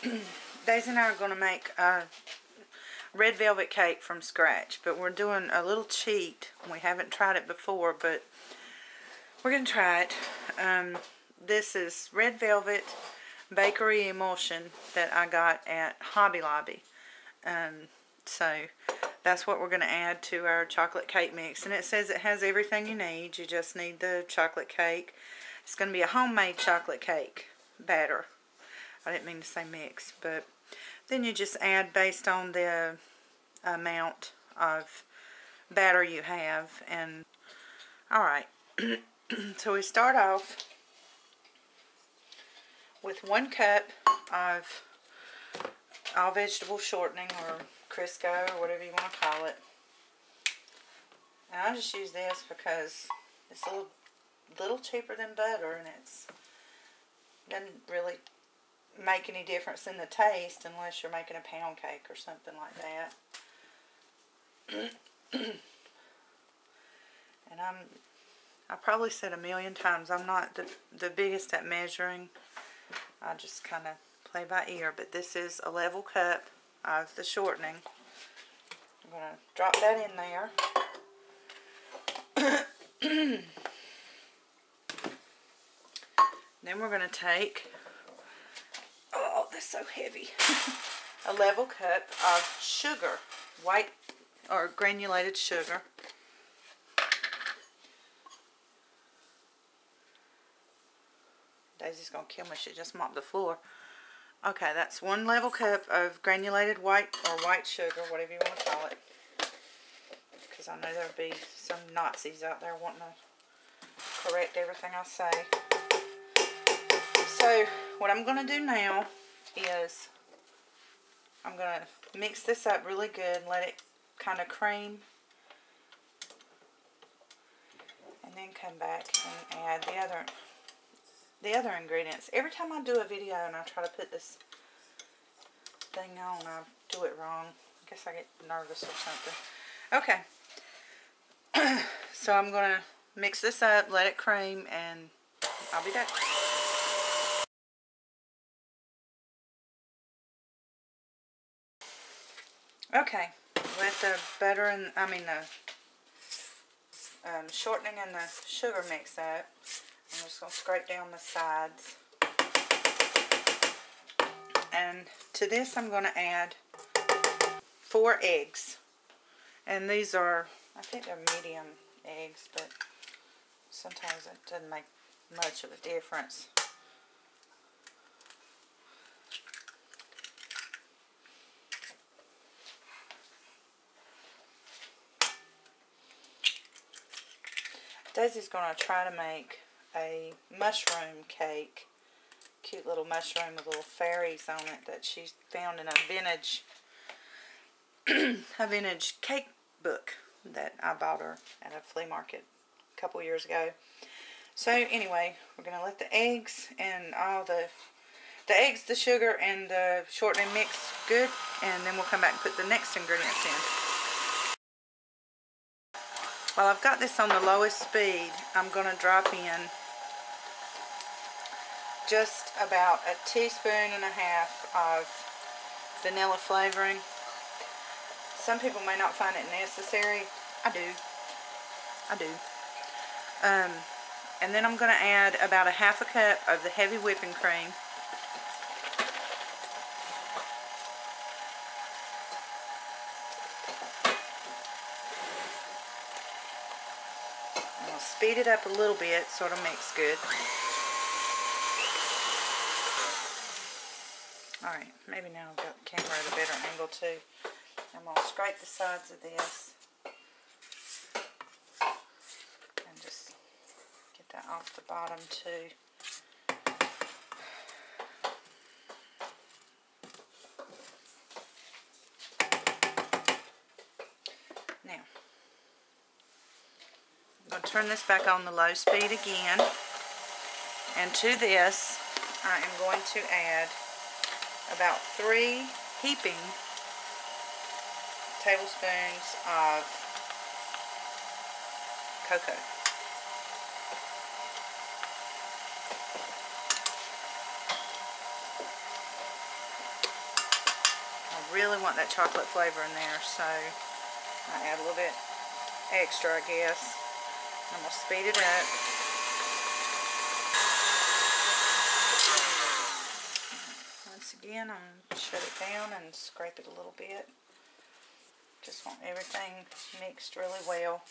Daisy and I are going to make a red velvet cake from scratch, but we're doing a little cheat. We haven't tried it before, but we're going to try it. This is Red Velvet Bakery Emulsion that I got at Hobby Lobby. So that's what we're going to add to our chocolate cake mix. And it says it has everything you need. You just need the chocolate cake. It's going to be a homemade chocolate cake batter. I didn't mean to say mix, but then you just add based on the amount of batter you have. And alright, so we start off with 1 cup of all vegetable shortening, or Crisco, or whatever you want to call it. And I just use this because it's a little cheaper than butter, and it doesn't really make any difference in the taste unless you're making a pound cake or something like that. And I probably said a million times, I'm not the biggest at measuring. I just kind of play by ear, but this is a level cup of the shortening. I'm going to drop that in there. Then we're going to take, oh, that's so heavy, a level cup of sugar, white or granulated sugar. Daisy's going to kill me, she just mopped the floor. Okay, that's 1 level cup of granulated white sugar, whatever you want to call it. Because I know there'll be some Nazis out there wanting to correct everything I say. So, what I'm going to do now is I'm going to mix this up really good and let it kind of cream. And then come back and add the other ingredients. Every time I do a video and I try to put this thing on, I do it wrong. I guess I get nervous or something. Okay. So I'm going to mix this up, let it cream, and I'll be back. Okay. Let the butter and, the shortening and the sugar mix up. I'm just going to scrape down the sides. And to this I'm going to add 4 eggs. And these are, I think they're medium eggs, but sometimes it doesn't make much of a difference. Daisy's going to try to make a mushroom cake, cute little mushroom with little fairies on it that she found in a vintage cake book that I bought her at a flea market a couple years ago. So anyway, we're going to let the eggs and all the eggs, the sugar, and the shortening mix good, and then we'll come back and put the next ingredients in. While I've got this on the lowest speed, I'm going to drop in just about 1.5 teaspoons of vanilla flavoring. Some people may not find it necessary. I do. And then I'm going to add about 1/2 cup of the heavy whipping cream. I'm going to speed it up a little bit so it'll mix good. Alright, maybe now I've got the camera at a better angle too. I'm going to scrape the sides of this and just get that off the bottom too. Now, I'm going to turn this back on the low speed again, and to this I am going to add about 3 heaping tablespoons of cocoa. really want that chocolate flavor in there, so I add a little bit extra, I guess. I'm going to speed it up. Once again, I'm going to shut it down and scrape it a little bit. Just want everything mixed really well.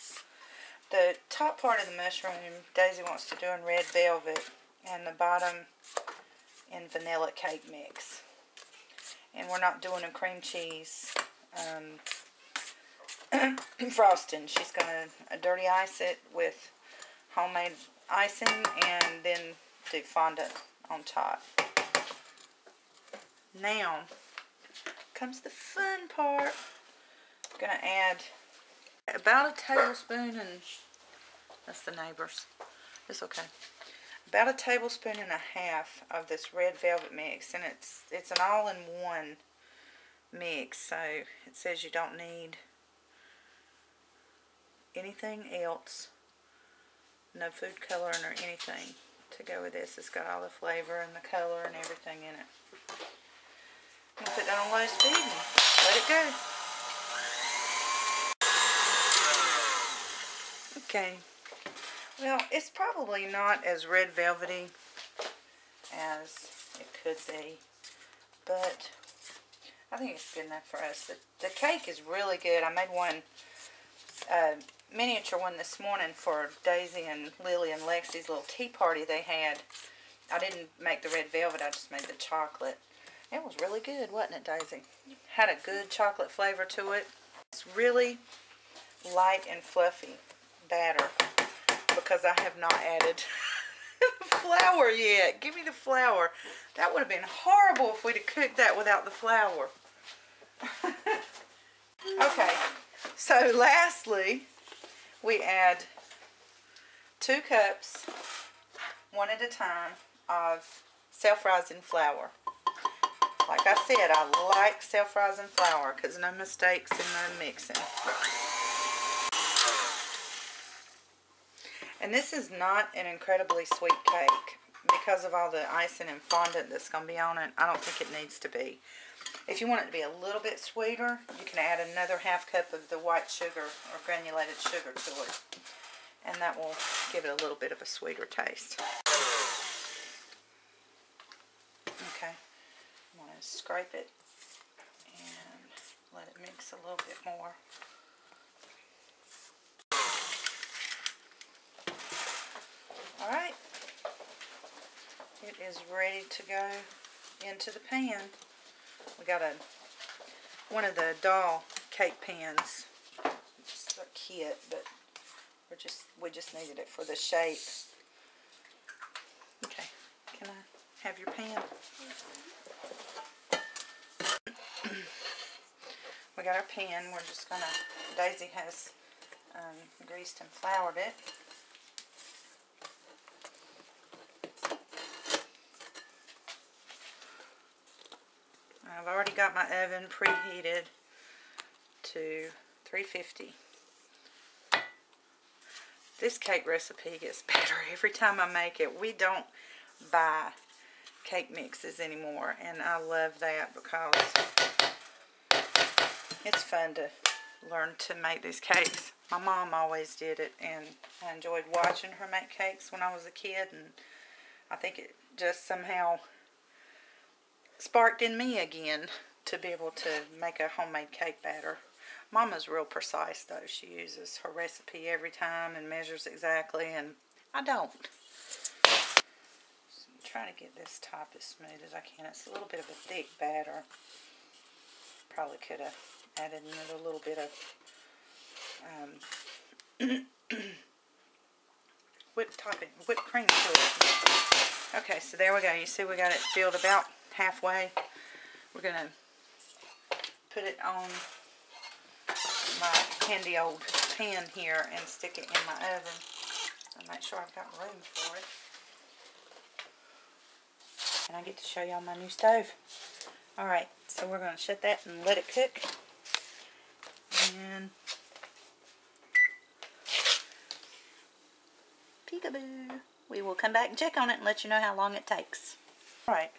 The top part of the mushroom, Daisy wants to do in red velvet, and the bottom in vanilla cake mix. And we're not doing a cream cheese frosting. She's going to dirty ice it with homemade icing and then do fondant on top. Now comes the fun part. I'm going to add about a tablespoon, and that's the neighbors. It's okay. About a tablespoon and a half of this red velvet mix, and it's an all-in-one mix, so it says you don't need anything else, no food coloring or anything to go with this. It's got all the flavor and the color and everything in it. I'm going to put that on low speed and let it go. Okay, well, it's probably not as red velvety as it could be, but I think it's good enough for us. The cake is really good. I made one miniature one this morning for Daisy and Lily and Lexi's little tea party they had. I didn't make the red velvet, I just made the chocolate. It was really good, wasn't it, Daisy? Had a good chocolate flavor to it. It's really light and fluffy batter because I have not added flour yet. Give me the flour. That would have been horrible if we'd have cooked that without the flour. Okay, so lastly, we add 2 cups, one at a time, of self-rising flour. Like I said, I like self-rising flour because no mistakes in the mixing. And this is not an incredibly sweet cake because of all the icing and fondant that's going to be on it. I don't think it needs to be. If you want it to be a little bit sweeter, you can add another ½ cup of the white sugar or granulated sugar to it. And that will give it a little bit of a sweeter taste. Okay, I'm going to scrape it and let it mix a little bit more. Alright, it is ready to go into the pan. We got one of the doll cake pans, just a kit, but we just needed it for the shape. Okay, can I have your pan? We got our pan. We're just gonna, Daisy has greased and floured it. I've already got my oven preheated to 350. This cake recipe gets better every time I make it. We don't buy cake mixes anymore, and I love that because it's fun to learn to make these cakes. My mom always did it, and I enjoyed watching her make cakes when I was a kid, and I think it just somehow sparked in me again to be able to make a homemade cake batter. Mama's real precise though. She uses her recipe every time and measures exactly, and I don't. So I'm trying to get this top as smooth as I can. It's a little bit of a thick batter. Probably could have added another little bit of whipped cream to it. Okay, so there we go. You see we got it filled about halfway. We're going to put it on my handy old pan here and stick it in my oven and make sure I've got room for it. And I get to show y'all my new stove. Alright, so we're going to shut that and let it cook. And peekaboo. We will come back and check on it and let you know how long it takes. Alright,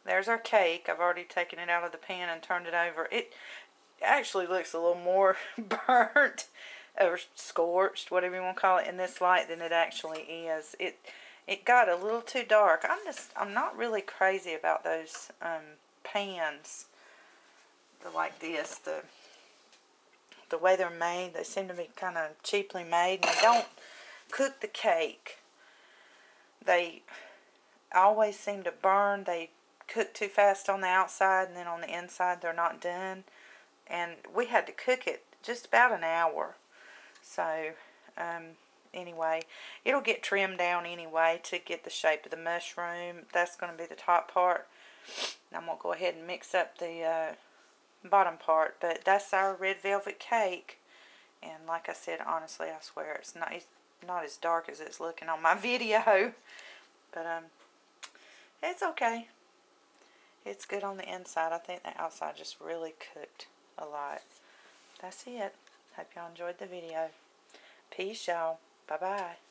there's our cake. I've already taken it out of the pan and turned it over. It actually looks a little more burnt or scorched, whatever you want to call it, in this light than it actually is. It got a little too dark. I'm not really crazy about those pans like this. The way they're made, they seem to be kind of cheaply made, and they don't cook the cake. They always seem to burn. They cook too fast on the outside, and then on the inside they're not done. And we had to cook it just about an hour. So, anyway, it'll get trimmed down anyway to get the shape of the mushroom. That's going to be the top part. And I'm going to go ahead and mix up the bottom part. But that's our red velvet cake. And like I said, honestly, I swear it's not as dark as it's looking on my video. But it's okay. It's good on the inside. I think the outside just really cooked a lot. That's it. Hope y'all enjoyed the video. Peace, y'all. Bye-bye.